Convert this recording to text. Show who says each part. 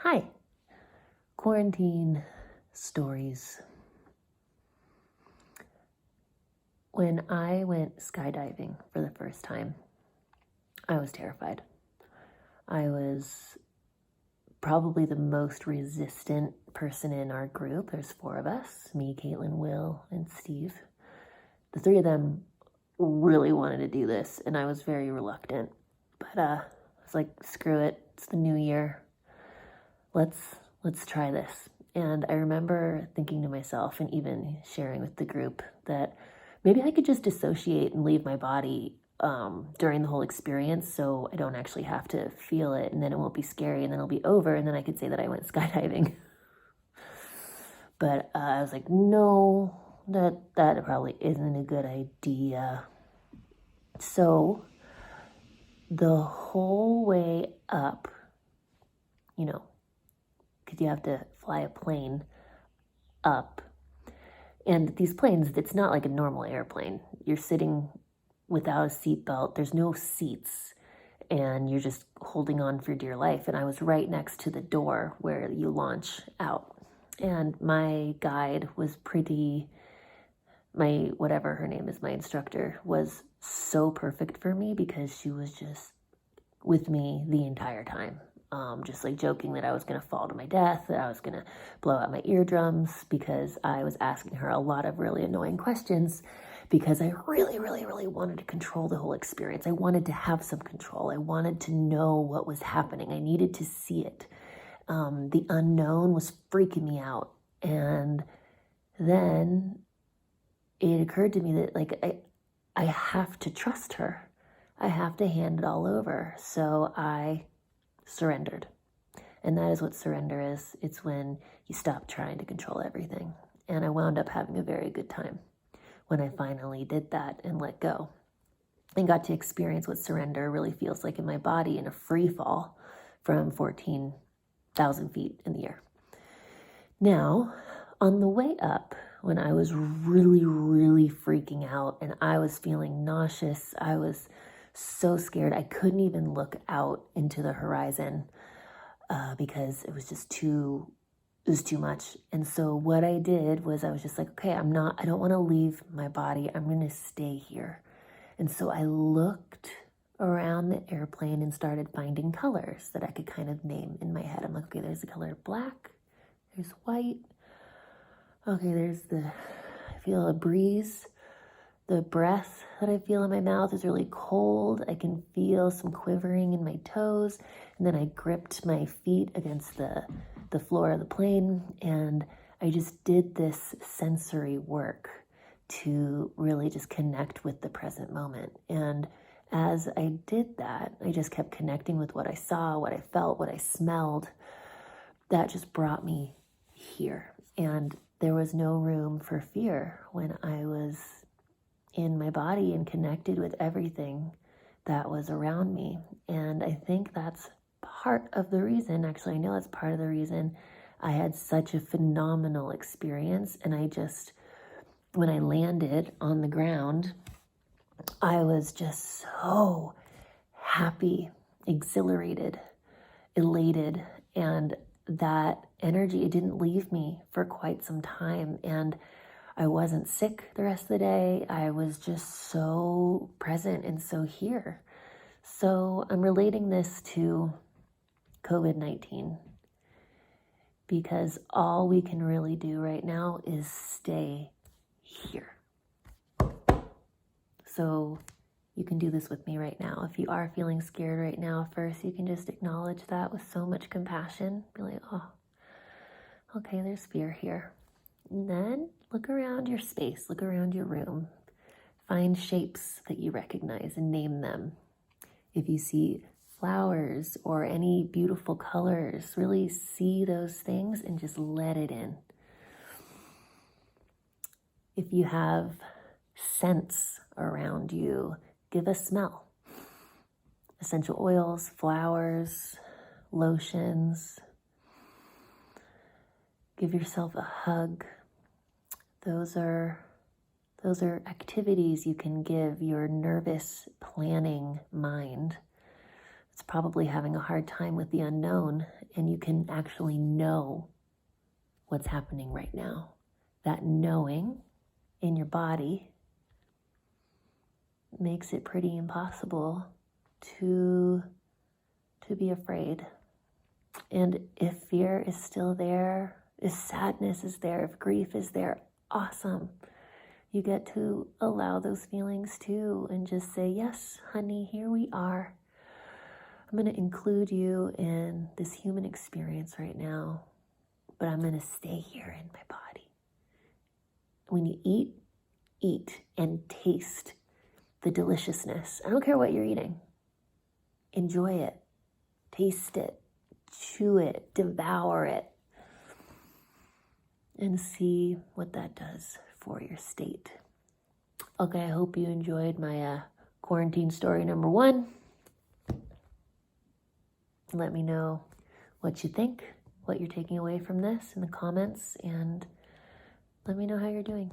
Speaker 1: Hi, quarantine stories. When I went skydiving for the first time, I was terrified. I was probably the most resistant person in our group. There's 4 of us, me, Caitlin, Will, and Steve. The 3 of them really wanted to do this, and I was very reluctant. But I was like, screw it, it's the new year. Let's try this. And I remember thinking to myself and even sharing with the group that maybe I could just dissociate and leave my body during the whole experience so I don't actually have to feel it, and then it won't be scary, and then it'll be over, and then I could say that I went skydiving. But I was like, no, that probably isn't a good idea. So the whole way up, because you have to fly a plane up. And these planes, it's not like a normal airplane. You're sitting without a seatbelt. There's no seats. And you're just holding on for dear life. And I was right next to the door where you launch out. And my guide was whatever her name is, my instructor, was so perfect for me because she was just with me the entire time. Just like joking that I was going to fall to my death, that I was going to blow out my eardrums, because I was asking her a lot of really annoying questions because I really, really, really wanted to control the whole experience. I wanted to have some control. I wanted to know what was happening. I needed to see it. The unknown was freaking me out. And then it occurred to me that I have to trust her. I have to hand it all over. So I surrendered. And that is what surrender is. It's when you stop trying to control everything. And I wound up having a very good time when I finally did that and let go and got to experience what surrender really feels like in my body in a free fall from 14,000 feet in the air. Now, on the way up, when I was really, really freaking out and I was feeling nauseous, I was so scared. I couldn't even look out into the horizon because it was just too much. And so what I did was I was just like, okay, I don't want to leave my body. I'm going to stay here. And so I looked around the airplane and started finding colors that I could kind of name in my head. I'm like, okay, there's the color black. There's white. Okay, I feel a breeze. The breath that I feel in my mouth is really cold. I can feel some quivering in my toes. And then I gripped my feet against the floor of the plane. And I just did this sensory work to really just connect with the present moment. And as I did that, I just kept connecting with what I saw, what I felt, what I smelled. That just brought me here. And there was no room for fear when I was in my body and connected with everything that was around me. And I think that's part of the reason, actually, I know that's part of the reason I had such a phenomenal experience. And when I landed on the ground, I was just so happy, exhilarated, elated, and that energy, it didn't leave me for quite some time. And I wasn't sick the rest of the day. I was just so present and so here. So I'm relating this to COVID-19 because all we can really do right now is stay here. So you can do this with me right now. If you are feeling scared right now, first you can just acknowledge that with so much compassion. Be like, oh, okay, there's fear here. And then look around your space, look around your room. Find shapes that you recognize and name them. If you see flowers or any beautiful colors, really see those things and just let it in. If you have scents around you, give a smell. Essential oils, flowers, lotions. Give yourself a hug. Those are activities you can give your nervous planning mind it's probably having a hard time with the unknown, and you can actually know what's happening right now. That knowing in your body makes it pretty impossible to be afraid. And if fear is still there, if sadness is there, if grief is there, awesome. You get to allow those feelings too and just say, yes, honey, here we are. I'm going to include you in this human experience right now, but I'm going to stay here in my body. When you eat and taste the deliciousness. I don't care what you're eating. Enjoy it. Taste it. Chew it. Devour it. And see what that does for your state. Okay, I hope you enjoyed my quarantine story number 1. Let me know what you think, what you're taking away from this in the comments, and let me know how you're doing.